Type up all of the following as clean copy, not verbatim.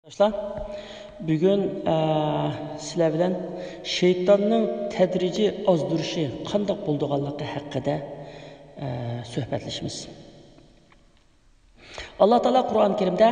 Arkadaşlar, bugün sizlar bilan şeytanning tadrijiy ozdirishi qanday bo'lganligi haqida suhbatlashamiz. Alloh taolo Qur'oni Karimda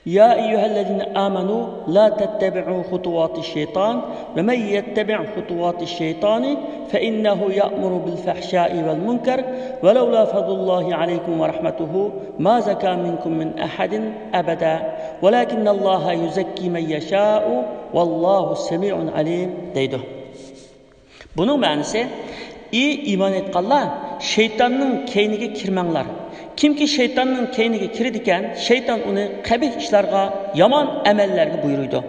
Ya eyyuhellezine amanu la tattabi'u hutuwatiş şeytan ve men yettabi' hutuwatiş şeytani fe innehu ya'muru bil fahşai vel munkar ve levla fadlullahi aleykum ve rahmetuhu ma zaka minkum min ahadin abada velakinnallaha yuzakki men yeşâ'u vallahu semi'un alim deydi. Bunun ma'nosi iyi iman etganlar şeytanning keyniga kirmanglar. Kimki şeytanning keyniga kiradigan, şeytan uni qabih ishlarga, yomon amallarga buyuruydi.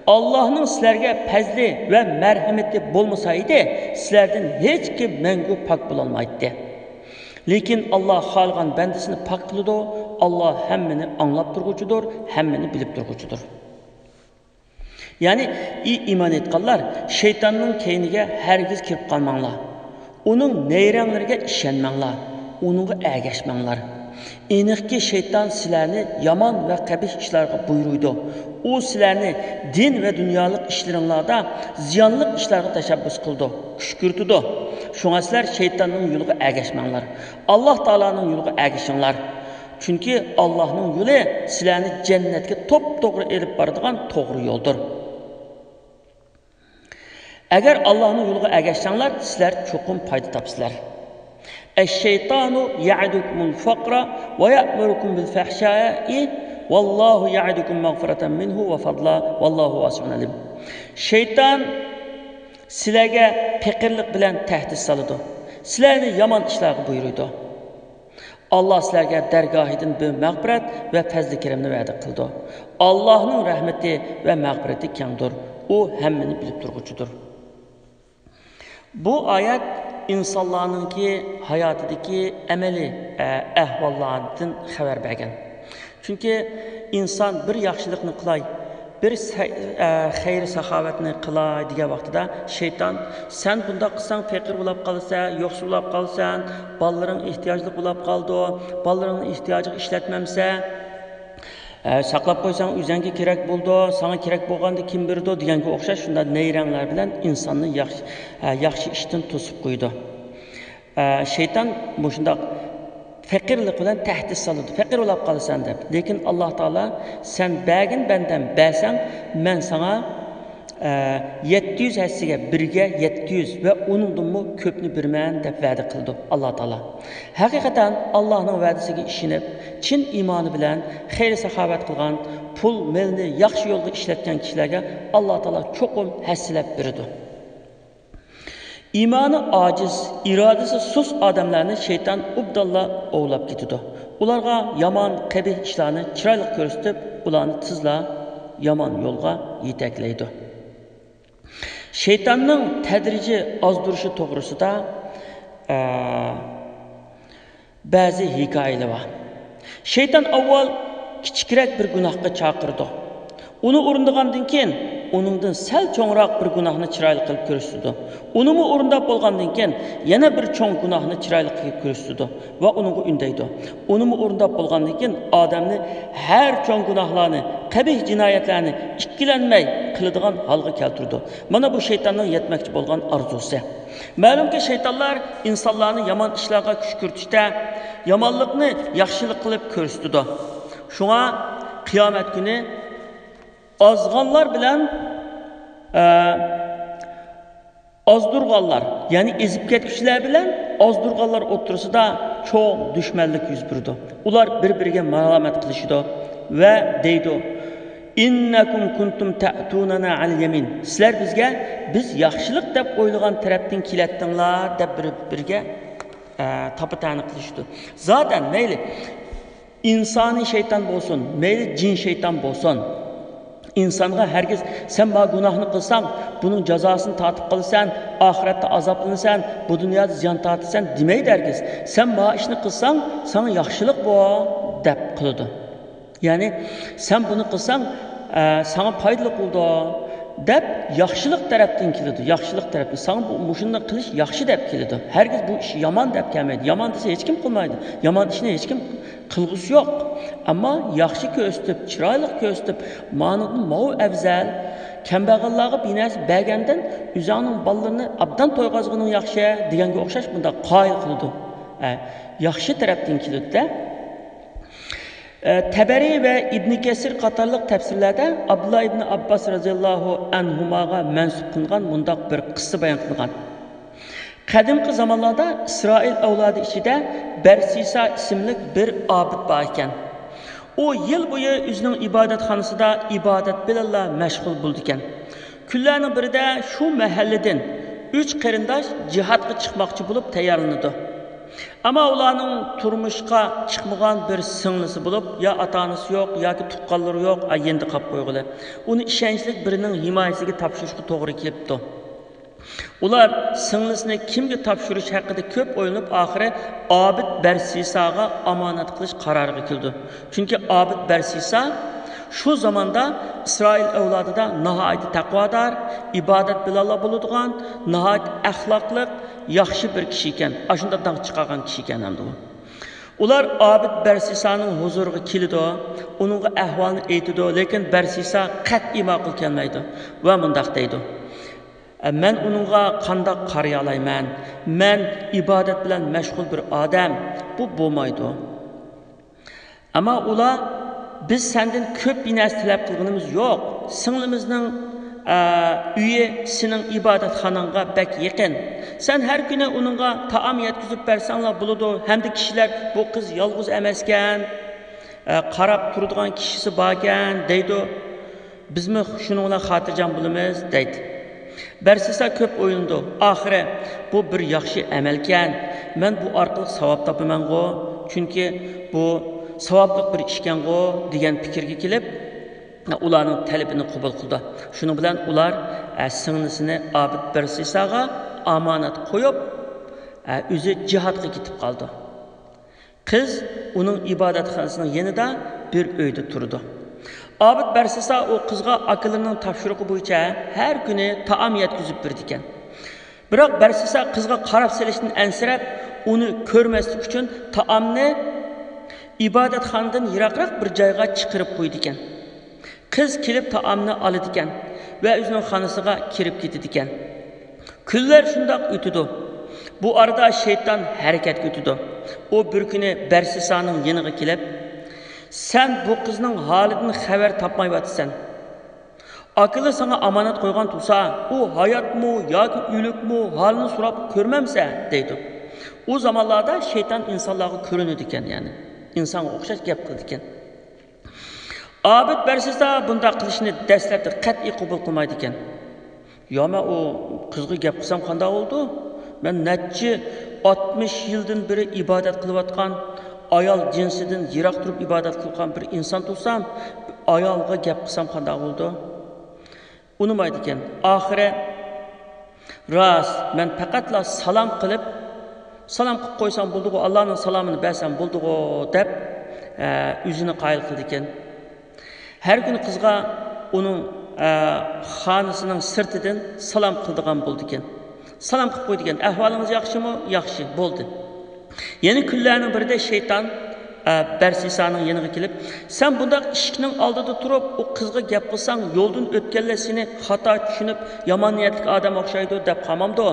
Allohning sizlarga fazli va marhamati bo'lmasa edi, sizlardan hech kim mangu pok bo'la olmaydi. Lekin Alloh xohlagan bandasini pok qiladi. Alloh hammani anglab turguchidir, hammani bilib turguchidir. Ya'ni iymon etganlar şeytanning keyniga hargiz kirib qolmanglar. Uning nayranglariga ishonmanglar. Onunla ergeşmenler. Eniqki şeytan sizlarni yomon ve qabih ishlarga buyuruydu. O sizlarni din ve dünyalık işleringlarda ziyanlık işlarga tashabbus qildi, küşkürtüdü. Şuna sizlar şeytanning yo'liga ergeşmenler. Allah Taalaning yo'liga ergeşinglar. Çünkü Allah'ның yo'li sizlarni cennetga top-to'g'ri elib boradigan to'g'ri yo'ldir. Agar Allah'ның yo'liga ergeşsanglar, sizlar cho'qim foyda topsizlar. Eş-şeytanu ya'idukumul faqra ve ya'murukum bil fahşai vallahu ya'idukum mağfiratan minhu ve fadla vallahu vasi'un alim. Şeytan sizlarga faqirlik bilan tahdid soladi. Sizlarni yomon ishlarga buyuruydi. Allah sizlarga dargohidan bir mag'firat ve fazli karamni va'da qildi. Allohning rahmati ve mag'firati kengdir. U hammani bilib turguchidir. Bu ayet insanlarınki hayatidaki ameli ahvallardan xabar bergan. Çünkü insan bir yaxshilikni qilay, bir xayr saxovatni qilay degan vaqtida şeytan sen bunda qilsang faqir bo'lib qolsa, yo'qsul bo'lib qolsan, bolalaring ehtiyojli bo'lib qoldi, bolalaringning ehtiyojiga ishlatmamsa saqlab qo'ysang o'zingga kerak bo'ldi, sana kerak bo'lganda kim berdi deganga o'xshash shunday nayranglar bilan insonni yaxshi ishdan to'sib qo'ydi. Şeytan shunday faqirlik bilan tahdid soladi. Faqir bo'lib qolasan deb. Lekin Alloh taolo sen bergin bandan bersang, men sana 700 hassiga birga 700 ve onundanmı köpni birmen deb va'da qildi Alloh taolo. Haqiqatan Allohning va'dasiga ishinib, chin iymoni bilan xayr saxovat qilgan, pul, melni yaxshi yo'lga ishlatgan kishilarga Alloh taolo cho'qim hassilab berdi. İmanı aciz, iradesi sus adamlarını şeytan ubdalla ovlab ketidi. Ularga yomon, qabih ishlarni chiroyli ko'rsatib, ularni tizla yomon yo'lga yetaklaydi. Şeytanning tadrijiy ozdirishi to'g'risida ba'zi hikoyalar bor. Şeytan avval kichikroq bir gunohga chaqirdi. Uni o'rindigandan keyin onundan sal cho'ngroq bir gunohni chiroyli qilib ko'rsatdi. Unimi o'rindab bo'lgandan keyin yana bir cho'ng gunohni chiroyli qilib ko'rsatdi va unga undaydi. Unimi o'rindab bo'lgandan keyin odamni har cho'ng gunohlarni, qabih jinoyatlarni ikkilanmay qiladigan holga keltirdi. Mana bu shaytonning yetmoqchi bo'lgan orzusi. Ma'lumki shaytonlar insonlarni yomon ishlarga kushkurtishda, yomonlikni yaxshilik qilib ko'rsatdi. Shunga qiyomat kuni azg'anlar bilan ozdurganlar, yani ezib ketkichlar bilan ozdurganlar o'rtasida cho'ng dushmanlik yuz berdi. Ular bir-biriga malomat qilishdi va deydi: "Innakum kuntum ta'tunana al yamin." Sizlar bizga biz yaxshilik deb o'ylagan tarafdan kelatdinglar deb bir-biriga tapatani qilishdi. Zaten mayli insoniy shayton bo'lsin, mayli jin shayton bo'lsin, İnsanga herkes sen bana günahını kılsan, bunun cezasını tatip kılsan, ahirette azaplanırsan, bu dünyada ziyan tatırsan demeydi herkes. Sen bana işini kılsan, sana yaxşılık bu dep kılıdı. Yani sen bunu kılsan, sana faydalı oldu. deb yaxshilik tarafdan keladi. Yaxshilik tarafdan. Sen bu shunday qilish yaxshi deb keladi. Herkes bu ish yomon deb kelmaydi. Yomon desa hech kim qilmaydi. Yomon ishni hech kim qilg'usi yo'q. Ammo yaxshi ko'rsatib, chiroyli ko'rsatib, ma'nodan mau afzal, kambag'allarga binas bergandan o'zining bolalarini abdan to'yg'azg'ining yaxshi deganga o'xshash bunda qoyil qiladi. Yaxshi tarafdan keladi-da. Tabari ve İbn Kesir qatarlıq təfsirlərdə Abdullah ibn Abbas radiyallahu anhumaga mənsub qılınğan mundaq bir qissa bayan qılınğan. Qədimki zamanlarda İsrail avladı içində Bersisa isimli bir abid var ekan. O yıl boyu özünün ibadətxanasında ibadət bilanla məşğul buldu ekan. Günlərinin birində şu məhəllədən 3 qarindaş cihadga çıxmaqçı bulub tayyorlandı. Ama ularning turmushga chiqmagan bir singlisi bo'lib, ya ota-onasi yo'q, yoki tuqqanlari yo'q, endi qolib qo'yganlar. Uni ishonchli birining himoyasiga topshirishga to'g'ri kelibdi. Ular singlisini kimga topshirish haqida ko'p o'ylanib, oxiri Abid Barsisaga omonat qilish qaroriga keldi. Chunki Abid Barsisa şu zamanda İsrail avlodida nihoyat taqvodor, ibodat bilanlar bo'ladigan, nihoyat axloqli, yaxshi bir kishi ekan. Ashunda dang chiqargan kishi ekan hamda u. Ular Abid Barsisaning huzuriga keldi, uning ahvolini aytdi, lekin Barsisa qat'iy ma'qul kelmaydi va mundaq deydi: "Men uningga qanday qaraya olayman? Men ibodat bilan mashg'ul bir odam, bu bo'lmaydi." Ammo ular biz senden köp bir narsa talab qilganimiz yo'q. Singlimizning uyi sening ibodatxonangga bak yaqin. Sen her kuni uningga taom yetkazib bersanglar bo'ladi. Hamda kishilar bu qiz yolg'iz emaskan, qarab turadigan kishisi bor ekan deydi. Bizmi shuni bilan xotirjam bo'lamiz deydi. Barsisa ko'p o'yindi. Oxiri bu bir yaxshi amalkan. Men bu orqali savob topaman-ku. Chunki bu savobli bir ishkango degan fikrga kelib, ularning talabini qabul qildi. Shuning bilan ular singlisini Abid Barsisaga omonat qo'yib, o'zi jihadga ketib qoldi. Qiz uning ibodatxonasining yanida bir uyda turdi. Abid Barsisa o qizga akılının topshirig'i bo'yicha har kuni taom yetkazib berdi ekan. Biroq Barsisa qizga qarab selishdan ansirab, uni ko'rmaslik uchun taomni ibodatxonadan yiroqroq bir joyga chiqarib qo'ydi ekan. Qiz kelib taomni oladi ekan va o'zining xonasiga kirib ketadi ekan. Kunlar shundoq o'tdi. Bu arada shayton harakatga o'tdi. O bir kuni Barsisaning yoniga kelib, "Sen bu qizning holidan xabar topmayapsan. Akılı sana amanat qo'ygan tursa, u hayotmi yoki o'likmi holini so'rab ko'rmamsa?" deydi. O zamanlarda shayton insonlarga ko'rinadi ekan, ya'ni insonga o'xshash gap qildi ekan. Abid Barsisa bunda qilishni dastlabda qat'iy qabul qilmaydi ekan. "Yo, men o qizga gap qilsam qanday bo'ldi? Men necha 60 yildan beri ibodat qilayotgan, ayol jinsidan yiroq turib ibodat qilgan bir inson tursam, ayolga gap qilsam qanday bo'ldi?" Unimaydi ekan. Oxiri "Ras, men faqatla salom qilib qo'ysam bo'ldi-ku, Allohning salomini bersam bo'ldi-ku" deb o'zini qoyil qildi ekan. Har kuni qizga uning xonasining sirtidan salom qildigan bo'ldi ekan. Salom qilib qo'ydi ekan. "Ahvolingiz yaxshimi?" "Yaxshi, bo'ldi." Yeni kunlarning birida shayton Barsisaning yoniga kelib, "Sen bundaq ishning oldida turib, o qizga gap qilsang, yo'ldan o'tganlar seni xato tushunib, yomon niyatli odam o'xshaydi deb qamamdi.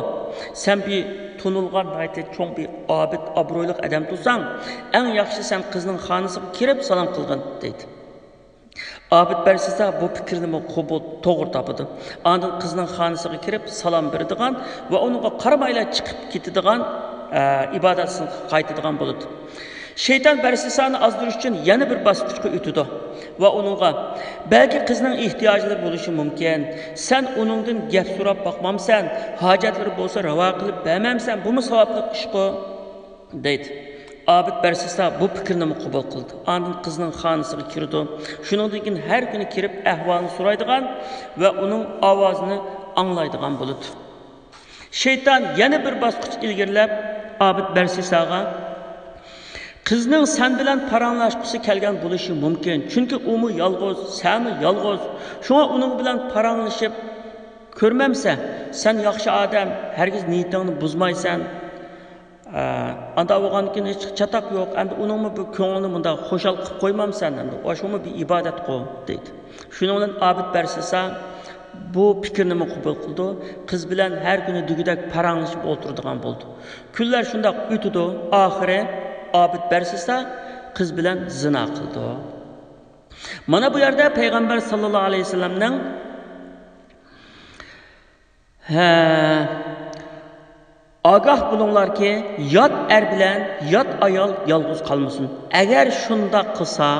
Sen bir tunulgan, cho'ng bir obid, obro'li odam tursang, eng yaxshi sen qizning xonasiga kirib salom qilgin" deydi. Abid Barsisa bu fikrni to'g'ri topdi. Ondan qizning xonasiga kirib salom beradigan va unga qaramayla chiqib ketadigan ibodatini qaytadigan bo'ldi. Şeytan Barsisani azdirish uchun yana bir bosqichga o'tdi va uningga "Balki qizning ehtiyojlari bo'lishi mumkin. Sen uningdan gap so'rab boqmamsan, hojatlari bo'lsa ravo qilib bermamsan, bu savobli ishqo" deydi. Abid Barsisa bu fikrni qabul qildi. Ondan qizning xonasiga kirdi. Shuningdan keyin har kuni kirib ahvolini so'raydigan va uning ovozini anglaydigan bo'ldi. Şeytan yana bir bosqich ilgarilab Abid Barsisaga "Qizning sen bilan paranglashqisi kelgan bo'lishi mumkin. Chunki u mu yolg'iz, sen mi yolg'iz. Shunga uning bilan paranglashib Ko'rmamsa, sen yaxshi odam, hargiz niyatingni buzmaysan. Anda bo'lgankin hech chatoq yo'q. Endi uningmi bu ko'nglini bunda xo'shal qilib qo'ymamsan endi. O'shumi bir ibodat qil, deydi. Shuning bilan Obid Barsisa bu fikrni qabul qildi. Qiz bilan har kuni dugudak paranglashib o'tiradigan bo'ldi. Kunlar shundoq o'tdi. Oxiri Obid Barsisa qiz bilan zina qildi. Mana bu yerda payg'ambar sallallohu alayhi vasallamning agah bulunglarki, yot er bilen yot ayol yalğız kalmasın. Eğer şunda kısa,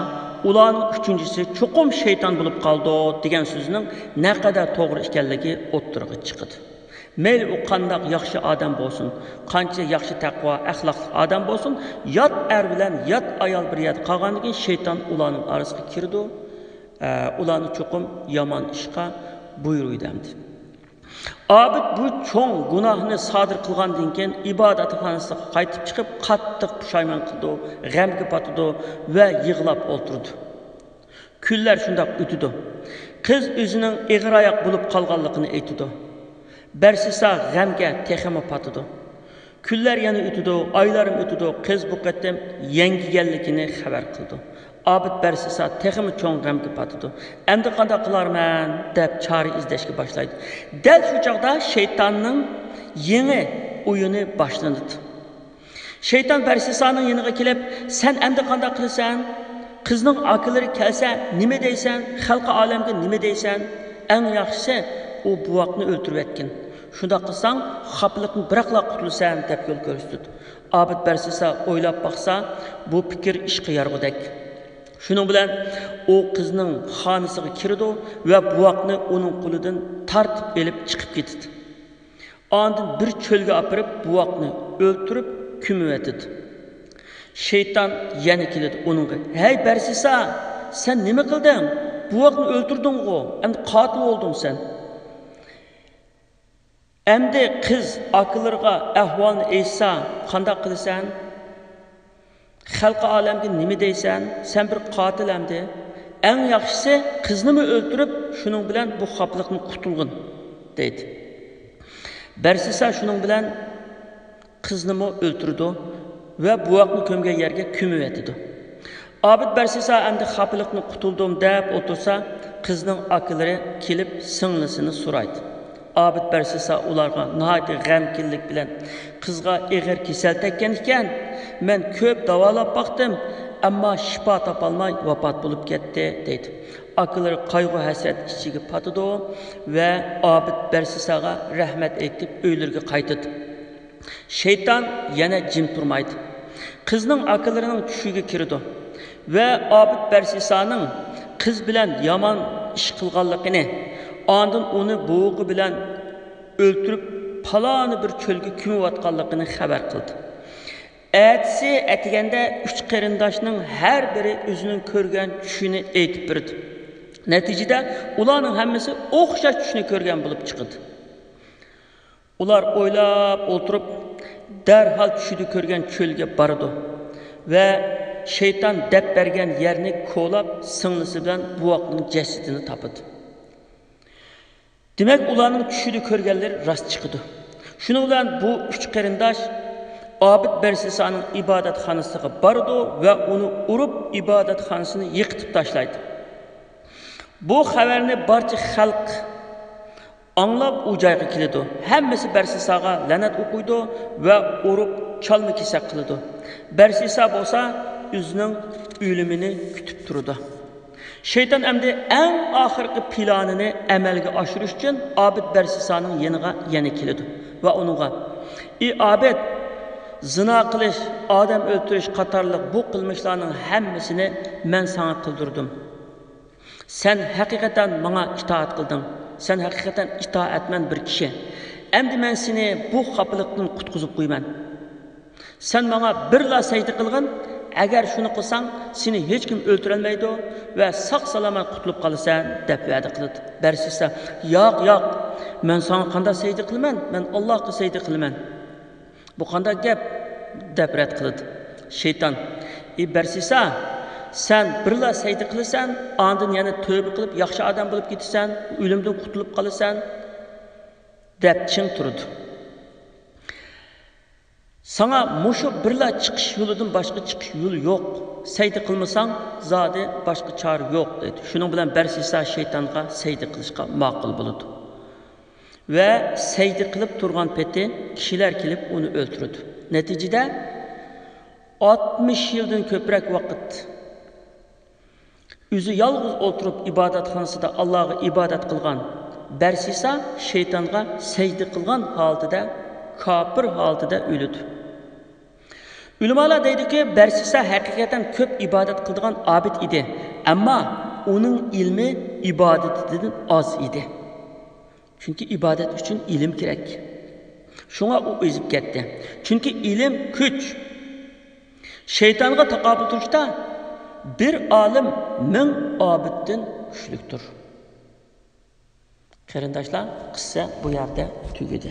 ulanın üçüncüsü çokum şeytan bulup kaldı degan sözünün ne kadar doğru ekanligi o'ttirg'i chiqdi. Meyli u qandaq yaxshi odam bo'lsin, qancha yaxshi taqvo, axloqli odam bo'lsin, yot er bilen yot ayol bir yerda qolgandan keyin shayton ularning orasiga kirdi. Ularni cho'qim yomon ishga buyurdi. Obid bu cho'ng gunohni sodir qilgandan keyin ibodatxonasiga qaytib chiqib, qattiq pushaymon qildi, g'amga botdi va yig'lab o'tirdi. Kunlar shundoq o'tdi. Qiz o'zining ig'ir oyoq bo'lib qolganligini aytdi. Barsisa g'amga texmi patidi. Kunlar yana o'tdi, oylar o'tdi. Qiz bu qatam yangiganligini xabar qildi. Obid Barsisa texmi cho'ng g'amga patidi. Endi qanday qilarman deb chora izlashga boshlaydi. Dal shu chaqda shaytonning yangi o'yini boshlandi. Shayton Barsisaning yoniga kelib, "Sen endi qanday qilasan? Qizning aqllari kelsa, nima deysan? Xalq olamga nima deysan? Eng yaxshisi u buvoqni o'ltirib etgan. Shunda qilsang, xapliqni biroqla qutulsan" deb yo'l ko'rsatdi. Obid Barsisa o'ylab baqsa, bu fikr ishga yarg'udak. Şunun bilen o kızının xonasiga kirdi ve buvoqni onun qo'lidan tartib elib chiqib ketdi. Ondan bir cho'lga apirib buvoqni o'ltirib ko'mib etdi. Shayton yana keldi onunga. "Hey Barsisa, sen nima qilding? Buvoqni o'ltirding-ku. Endi qotil bo'lding sen." Endi qiz aqllarga ahvolni aytsa, qanday qilasan? Xalqi olamga nima deysan? Sen bir qotil hamdi. Eng yaxshisi qizni o'ltirib, shuning bilan bu xapliqni qutulgin, deydi. Barsisa shuning bilan qizni o'ltirdi va buvoqni ko'mgan yerga ko'mib etdi. Obid Barsisa endi xapliqni qutuldim deb o'tirsa, qizning akilari kelib singlisini so'raydi. Obid Barsisa ularga nahayat g'amkinlik bilan qizga ig'ir kasal tekkan ekan, men ko'p davolab baqdim, ammo shifo topolmay vafot bo'lib ketdi, deydi. Akilari qayg'u hasrat ichiga patidi va Obid Barsisaga rahmat aytib uylariga qaytdi. Shayton yana jim turmaydi. Qizning akilarining tushiga kirdi va Obid Barsisaning qiz bilan yomon ish qilganligini, ondan uni bo'g'i bilan o'ltirib paloni bir cho'lga ko'miyotganligini xabar qildi. Әтісі әтігенде үш қарындашының her biri өзінің көрген түшіні айтып берді. Нәтижеде ularning hammasi o'xshash tushni ko'rgan bo'lib chiqdi. Ular o'ylab o'tirib, darhol tushni ko'rgan cho'lga bordi va shayton deb bergan yerni ko'lab singlisi bilan buvoqning jasadini topdi. Demak, ularning tushni ko'rganlar rost chiqdi. Shuning bilan bu üç qarindosh Obid Barsisa'nın ibodatxonasiga bordi va uni urib ibodatxonasini yiqitib tashlaydi. Bu xabarni barcha xalq anglab u joyga keldi. Hammasi Barsisaga la'nat o'qiydi va urib chalma-kesak qildi. Barsisa bo'lsa o'zining o'limini kutib turdi. Shayton endi eng oxirgi planini amalga oshirish uchun Obid Barsisa'ning yoniga yana keldi va unga: "Ey Obid, zina qilish, odam o'ldirish qatorliq bu qilmishlarning hammasini men sana qildirdim. Sen haqiqatan menga itoat qilding. Sen haqiqatan itoatman bir kishi. Endi men seni bu xapliqdan qutqizib qo'yman. Sen menga birla sajda qilgin. Agar shuni qilsang, seni hech kim o'ldirolmaydi va sog' salomat qutulib qolasan" deb va'da qildi. Barsisa: "Yo'q, yo'q. Men sana qanday sajda qilaman? Men Allohga sajda qilaman. Bu qanday gap?" deb rad qildi. Shayton: "Ey Barsisa, sen birla sajda qilasan, ondan yana tövbe qilib yaxshi odam bo'lib ketasan, o'limdan qutulib qolasan. deb ching turdi. Sana muşu birla chiqish yo'lidan boshqa chiqish yo'li yo'q. Sayda qilmasang, zodi boshqa chora yo'q dedi. Shuning bilan Barsisa shaytonga sayda qilishga ma'qul bo'ldi. Ve sayda qilib turgan peti kishilar kelib uni o'ltirdi. Natijada 60 yildan ko'proq vaqt o'zi yolg'iz o'tirib ibodatxonasida Allohga ibodat qilgan Barsisa shaytonga sayda qilgan holatida, kafir holatida o'ldi. Ulamolar deydiki, Barsisa haqiqatan ko'p ibodat qiladigan abid edi, ammo uning ilmi ibodatidan oz edi. Çünkü ibadet için ilim gerek. Şuna o ezip ketdi. Çünkü ilim güç. Şeytanga taqabul turishda bir alim 1000 abiddan kuchlikdir. Qarindoshlar, qissa bu yerda tugadi.